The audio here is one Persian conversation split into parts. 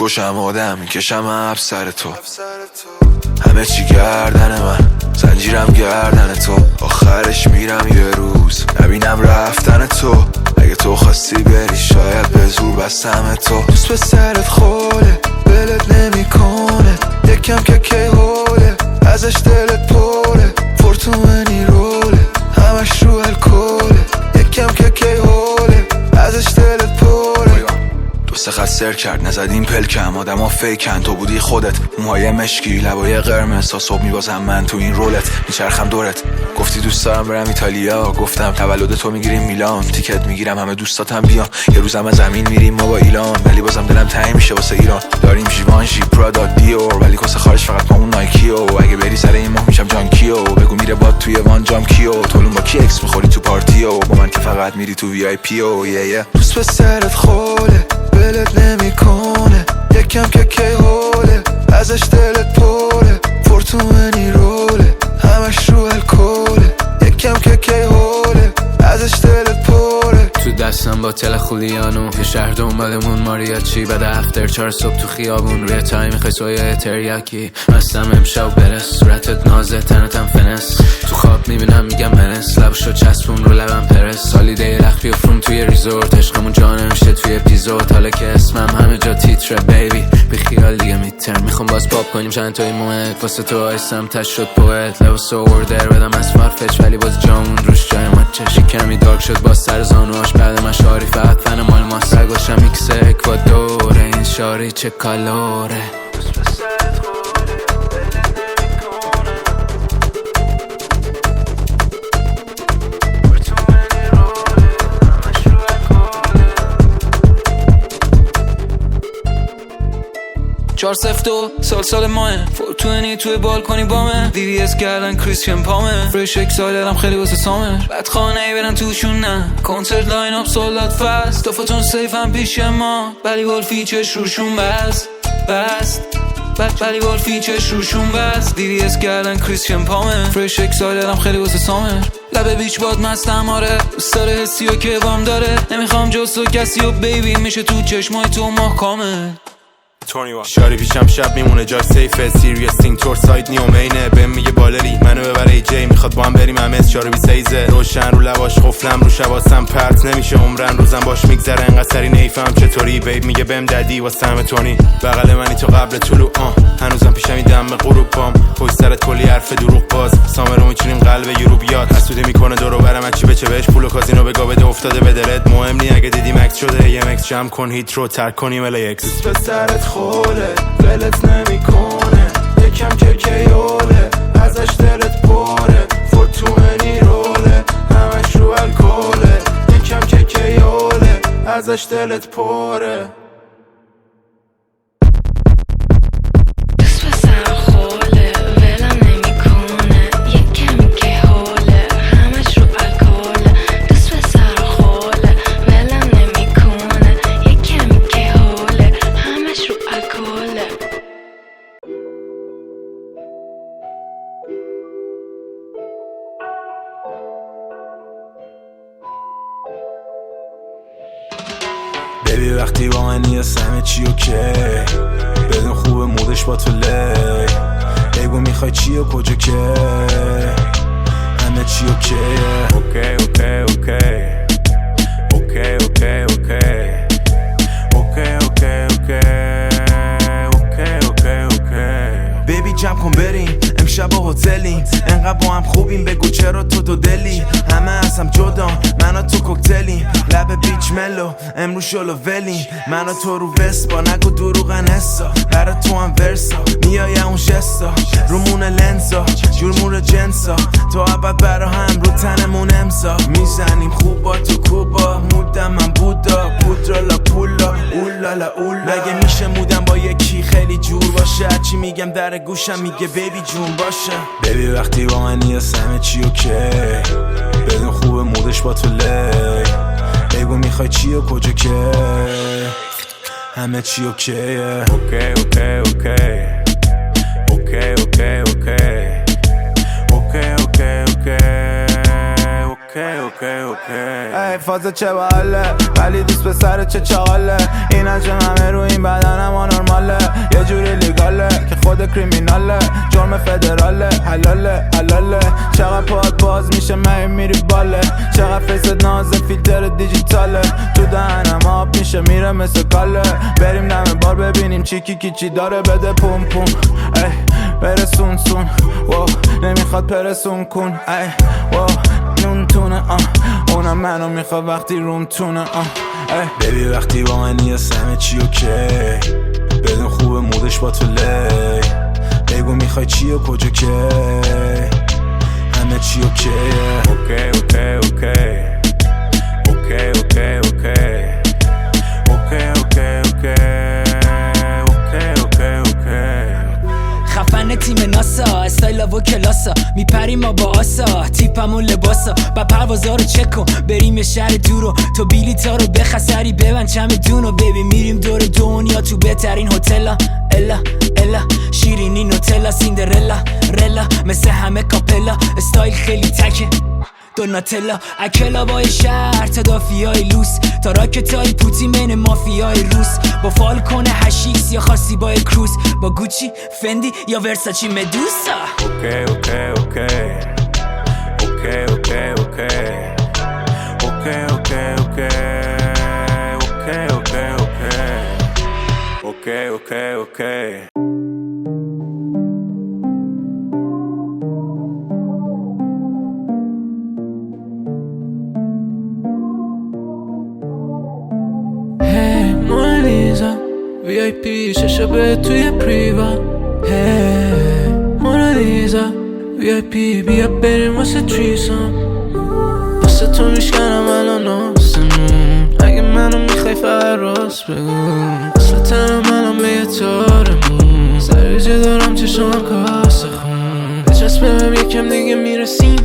میکشم آدم میکشم اب سر تو، همه چی گردن من، زنجیرم گردن تو، آخرش میرم یه روز نبینم رفتن تو. اگه تو خواستی بری شاید به زور بستم تو. دوست به سرت خوله ولت نمیکنه، یکم که کی حوله ازش دلت پره، فورتومنی روله همش رو الکله، یکم که کی حوله ازش دلت پره. دوست خط سر کرد نزدیم پلکم، آدم ها فیکن تو بودی خودت، موهای مشکی لبای قرمز تا صبح میبازم من تو این رولت، میچرخم دورت. گفتی دوست دارم برم ایتالیا، گفتم تولد تو میگیریم میلان، تیکت میگیرم همه دوستاتم بیان، یه روزم از زمین میریم ما با ایلان، ولی بازم دلم تنگ میشه واسه ایران. داریم ژیوانشی پرادا دیور ولی کس خارج فقط با اون نایکیو، اگه بری سر این ماه میشم جانکیو، بگو میره باد توی وان جام کیو، تولون با کی اکس میخوری تو پارتیو، با من که فقط میری تو وی آی پیو. دوست به سرت خوله ولت نمیکنه، یکم که کی حوله ازش دلت پره، فورتومنی روله همش رو الکله، یکم که کی حوله ازش دلت پره. تو دستم با تل خولیانو یه شهر دنبالمون ماریاچی، بعد افتر 4 صبح تو خیابون روی تای میخوای سویای تریاکی، مستم امشب برس صورتت نازه تنتم فنس، تو خواب میبینم میگم منس، لبشو چسبون رو لبم پرس، سالیده لخ بیافرون توی ریزورت، عشقمون جانه میشه توی اپیزود، حالا که اسمم همه جا تیتره بیبی بی خیال دیگه میترم، میخوام باز پاپ کنیم چند تای موهت، واسه تو آیستم تش شد پوئت، لباس اوردر بدم از فارفچ ولی باز جامون روش جای ما چشی کمی دارک شد باز سر زانواش، بعد من شاری فقط فن مال ما سگاشم میکس اکوادوره، این شاری چه کالوره. چار سفتو سال ماه فورتونی توی بالکنی بامه، VVS کردن کریستیان پامه، فرش اکسایلرم خیلی واسه سامر، بعد خانه ای برن توشون نه، کنسرت لاین اپ سولداد فست، دفتون سیف هم پیش ما، ولی گلفی چش روشون بست ولی گلفی چش روشون بست، VVS کردن کریستیان پامه، فرش اکسایلرم خیلی واسه سامر، لبه بیچ باد مستم آره، دوست داره حسی و که وام داره، نمیخوام جز تو کسی و بیبی میشه تو چشمای تو ماه کامل. شاری پیشم شب میمونه جای سیفه، سیریس تینگ تور سایت نیومینه، بهم میگه بالری منو ببره ای جی، میخواد با هم بریم MS 426 روشن رو لباش قفلم رو شباسم پرت نمیشه عمرن، روزم باش میگذره انقدر سری نیفهم چطوری، بیب میگه بهم ددی واسه همه تونی، بغل منی تو قبل طلوع هنوزم پیشم این دم غروب پام، پشت سرت کلی حرف دروغ باز، سامرو میچینیم قلب یورو بیاد، حسودی میکنه دورو برم چی بچه بهش پول و کازینو بگا بده افتاده به دلت، مهم نی اگه دیدی مکس شده یه مکس جمع کن هیت رو ترک کنیم LAX. خوله ولت نمیکنه، یکم که کیوله ازش دلت پره، فورتومنی روله همش رو الکله، یکم که کیوله ازش دلت پره. بیبی وقتی با من نیست همه چی اوکی، بدون خوبه مودش با تو لی، بگو میخوای چی و کجا که همه چی اوکی. اوکی اوکی اوکی اوکی اوکی اوکی اوکی اوکی اوکی اوکی. بیبی جمع کن بریم امشب با هتلیم، انقدر با هم خوبیم بگو چرا تو دلی، همه از هم جدام من و تو کوکتلیم، لب بیچ ملو امروز شلو ولیم، من و تو رو وست با نگو دروغن حسا، برا تو هم ورسا میای اون جستا، رومون لنزا جورمون جنسا، تو عبد برا هم رو تنمون امضا، میزنیم خوب با تو کوبا، مودم من بودا پودرا لا پولا اولالا اولا، مگه میشه مودم با یکی خیلی جور باشه، هرچی میگم در گوشم میگه بیبی جون باشه. بیبی وقتی با من نیست همه چی اوکی، بدون خوبه مودش با تو لی، بگو میخوای چی و کجا که همه چی اوکیه. اوکی اوکی اوکی اوکی اوکی اوکی اوکی اوکی اوکی اوکی. ای فازه چه باله ولی دوست به سر چه چاله، این عجم همه رو این بدنم آنورمال، همه فدراله حلاله حلاله. چقدر پاد باز میشه من میری باله، چقدر فیست نازه فیلتر دیجیتاله، تو دهنم آب میشه میره مثل کاله. بریم دم بار ببینیم چی داره، بده پوم پوم ای برسون سون واو، نمیخواد پرسون کن ای واو نون تونه اونم منو میخواد وقتی روم تونه ببی وقتی با من نیست همه چی اوکی، بدون خوبه مودش با تو لی، بگو میخوای چی و کجا که همه چی اوکیه. اوکی اوکی اوکی اوکی اوکی اوکی اوکی اوکی اوکی اوکی. خفن تیم ناسا استایل و کلاسا، میپریم ما با آسا تیپم و لباسا، با پروازا رو چک کن بریم یه شهر دورو، تو بیلیتا رو بخسری ببن چمدونو، ببین میریم دور دنیا تو بهترین هتلا، الا الا شیرینی نوتلا سیندرلا رلا مثل همه کاپلا، استایل خیلی تکه دوناتلا اکلا بای شهر تدافیای لوس، تا راکتای پوتی من مافیای روس، با فالکون هشیکس یا خاصی با کروز، با گوچی فندی یا ورساچی مدوسا. اوکی اوکی اوکی اوکی اوکی اوکی اوکی اوکی اوکی اوکی اوکی اوکی اوکی. VIP شبه توی پریوا، هی مونالیزا VIP بیا بریم واسه تریسام، واسه تو میشکنم الان آسمون، اگه منو میخوای فقط راست بگو، اصلا تنم الان به یه تارمون، سریجه دارم چشم کاسه خون، بچسبم یکم دیگه میرسیم،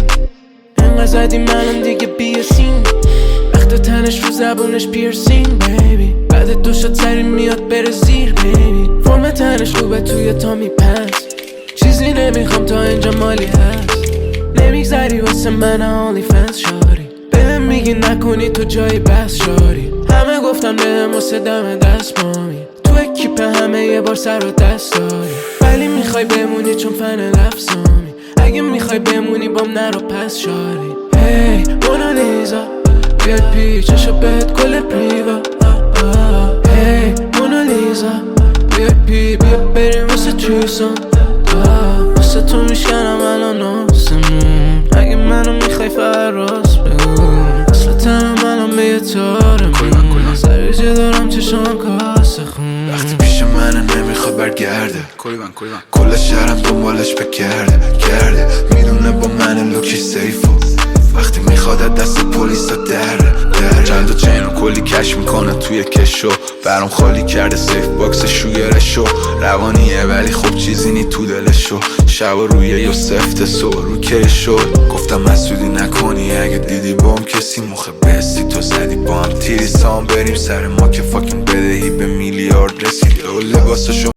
انقدر زدیم الان دیگه بیاسیم، وقت تنش رو زبونش پیرسینگ بیبی، بعد دو شد سری میاد بره زیر بیبی، فرم تنش خوبه توی تا میپس، چیزی نمیخوام تا اینجا مالی هست، نمیگذری واسه من آنلی فنس شاری، بهم میگی نکنی تو جای بس شاری، همه گفتن بهم واسه دم دست مامی، تو اکیپ همه یه بار سر و دست داری، ولی میخوای بمونی چون فن لفظامی، اگه میخوای بمونی بام نرو پس شاری. هی مونالیزا VIP چشو بهت کل پریوا، هی مونالیزا VIP بیا بریم واسه تریسام، واسه تو میشکنم الان آسمون، اگه منو میخوای فقط راست بگو، اصلا تنم الان به یه تارمون، سریجه دارم چشم کاسه خون، وقتی پیش منه نمیخواد برگرده، کل شهرم دنبالش بگرده میدونه با من لوکی سیفو، وقتی میخواد دست پلیس دره چند و چین رو کلی کش میکنه توی کشو، برام خالی کرده سیف باکس شوگرشو، روانیه ولی خب چیزی نی تو دلشو، شب روی یه سفت سو رو که شد، گفتم مسئولی نکنی اگه دیدی بام کسی مخه بستی تو زدی با هم تیری سام، بریم سر ما که فاکین بدهی به میلیارد رسید و لباسشو